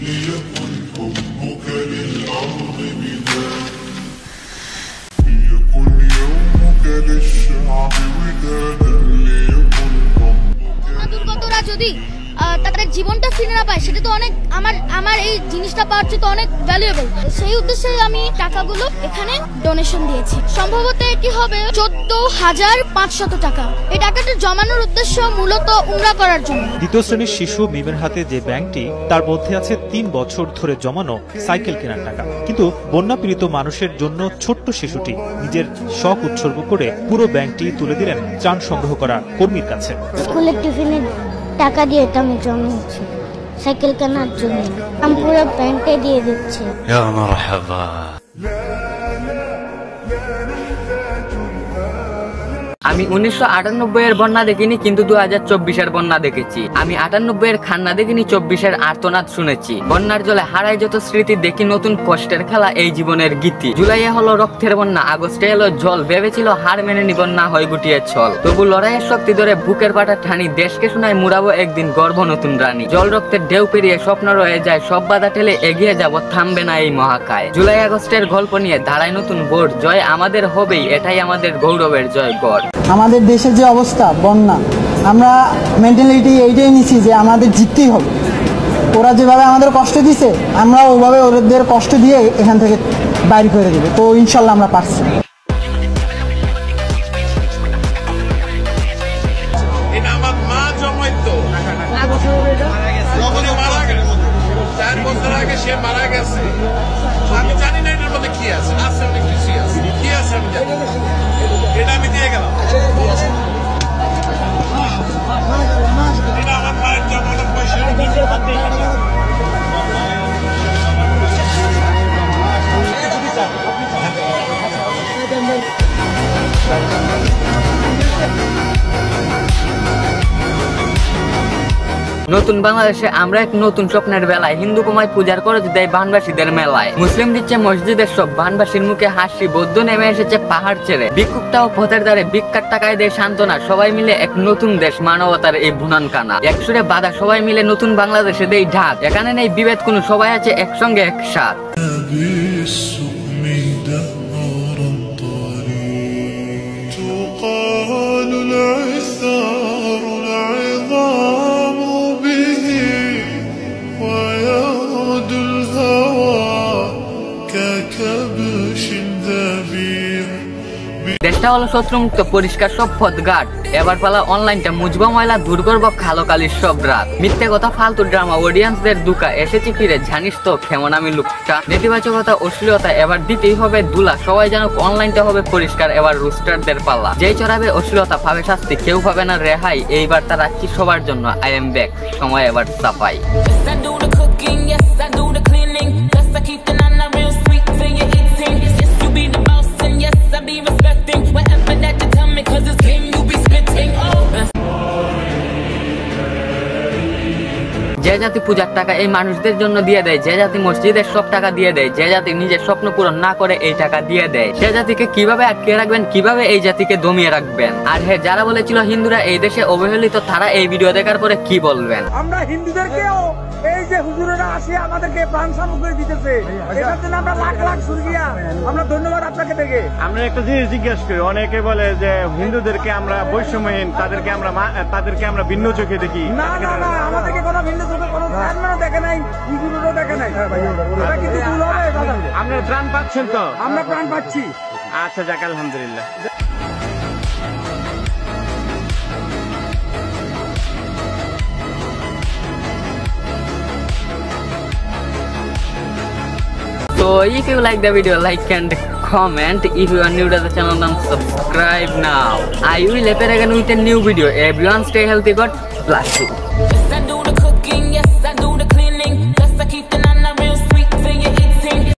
ليكن حبك للأرض بداء ليكن يومك للشعب ودادا ليكن حبك দুর্গতরা যদি তাদের জীবনটা ফিরে না পায় সেটা তো অনেক আমার এই জিনিসটা পাওয়ার তো অনেক ভ্যালুয়েবল। সেই উদ্দেশ্যে আমি টাকাগুলো এখানে ডোনেশন দিয়েছি। সম্ভবত এটি হবে 14,500 টাকা। এই টাকাটা জমানোর উদ্দেশ্য মূলত উমরা করার জন্য। দ্বিতীয় শ্রেণীর শিশু মিমের হাতে যে ব্যাংকটি, তার মধ্যে আছে 3 বছর ধরে জমানো সাইকেল কেনার টাকা। কিন্তু বন্যা পীড়িত মানুষের জন্য ছোট্ট শিশুটি নিজের শখ উৎসর্গ করে পুরো ব্যাংকটি তুলে দিলেন ত্রাণ সংগ্রহ করা কর্মীর কাছে। স্কুলের টিফিনে টাকা দিয়ে আমি জমিয়েছি সাইকেল কেনার জন্য। আমি পুরো ব্যাংকে দিয়ে দিচ্ছি। আমি 1998 এর বন্যা দেখিনি, কিন্তু 2024 এর বন্যা দেখেছি। আমি 98 এর খান্না দেখিনি, 24 এর আর্তনাদ শুনেছি। বন্যার জলে হারাই যত স্মৃতি, দেখি নতুন কষ্টের খেলা এই জীবনের গীতি। জুলাইয়ে হলো রক্তের বন্যা, আগস্টে এলো জল, ভেবেছিল হার মেনে নিব না হয় গুটিয়ে ছল। তবু লড়াইয়ের শক্তি ধরে বুকের পাটা ঠানি, দেশকে শোনায় মুড়াবো একদিন গর্ব নতুন রানী। জল রক্তের ঢেউ পেরিয়ে স্বপ্ন রয়ে যায়, সব বাধা ঠেলে এগিয়ে যাব, থামবে না এই মহাকায়। জুলাই আগস্টের গল্প নিয়ে দাঁড়ায় নতুন বোর্ড, জয় আমাদের হবেই, এটাই আমাদের গৌরবের জয় গড়। আমাদের দেশের যে অবস্থা বন্যা, আমরা মেন্টালিটি এইটাই নিচ্ছি যে আমাদের জিততেই হবে। ওরা যেভাবে আমাদের কষ্ট দিছে, আমরা ওভাবে ওদের কষ্ট দিয়ে এখান থেকে বাইর করে দেবো। তো ইনশাল্লাহ আমরা পারছি। আমি জানি না এটার মধ্যে কি আছে, আছে অনেক কিছুই আছে, কি আছে আমি জানি, এটা আমি দিয়ে গেলাম। এটা আমার মায়ের জমানো পয়সা। নতুন বাংলাদেশে আমরা এক নতুন স্বপ্নের বেলায়, হিন্দু কমায় পূজার খরচ দেয় বানবাসীদের মেলায়। মুসলিম দিচ্ছে মসজিদের সব, বানবাসীর মুখে হাসি, বৌদ্ধ নেমে এসেছে পাহাড় ছেড়ে। ভিক্ষুকটাও পথের ধারে ভিক্ষার টাকায় দেয় সান্ত্বনা, সবাই মিলে এক নতুন দেশ, মানবতার এই বুনান কানা। একসুরে বাধা সবাই মিলে নতুন বাংলাদেশে দেই ঢাক, এখানে নেই বিভেদ কোনো, সবাই আছে একসঙ্গে একসাথ। দেশটা হলো শত্রুমুক্ত, পরিষ্কার সব পথ ঘাট। এবার পালা অনলাইনটা মুজবা ময়লা, দূর করবো খালো কালির সব রাত। মিথ্যে কথা, ফালতু ড্রামা, অডিয়েন্সদের দুকা, এসেছি ফিরে জানিস তো কেমন আমি লুকটা। নেতিবাচকতা, অশ্লীলতা এবার দিতেই হবে দুলা, সবাই জানুক অনলাইনটা হবে পরিষ্কার, এবার রুস্টারদের পাল্লা। যেই চড়াবে অশ্লীলতা পাবে শাস্তি, কেউ পাবে না রেহাই। এইবার তা রাখছি সবার জন্য, আই এম ব্যাক, সময় এবার সাফাই। যে জাতি পূজার টাকা এই মানুষদের জন্য দিয়ে দেয়, যে জাতি মসজিদের সব টাকা দিয়ে দেয়, যে জাতি নিজের স্বপ্ন পূরণ না করে এই টাকা দিয়ে দেয়, সে জাতিকে কিভাবে আটকে রাখবেন, কিভাবে এই জাতিকে দমিয়ে রাখবেন? আর হ্যাঁ, যারা বলেছিল হিন্দুরা এই দেশে অবহেলিত, তারা এই ভিডিও দেখার পরে কি বলবেন? আমরা হিন্দুদেরকেও এই যে হুজুরেরা আসে আমাদেরকে প্রাণ সামগ্রী দিতেছে, এটার জন্য আমরা লাখ লাখ শুকরিয়া, আমরা ধন্যবাদ আপনাকে থেকে। আমরা একটা জিনিস জিজ্ঞেস করি, অনেকে বলে যে হিন্দুদেরকে আমরা বৈষম্যহীন, তাদেরকে আমরা ভিন্ন চোখে দেখি। না না না, আমাদেরকে কোনো ভিন্ন চোখে কোনো ত্রাণও দেখে নাই, হুজুরেরও দেখে নাই। আমরা ত্রাণ পাচ্ছেন তো? আমরা প্রাণ পাচ্ছি। আচ্ছা যাক, আলহামদুলিল্লাহ। So if you like the video, like and comment. If you are new to the channel, then subscribe now. I will appear again with a new video. Everyone stay healthy, God bless you.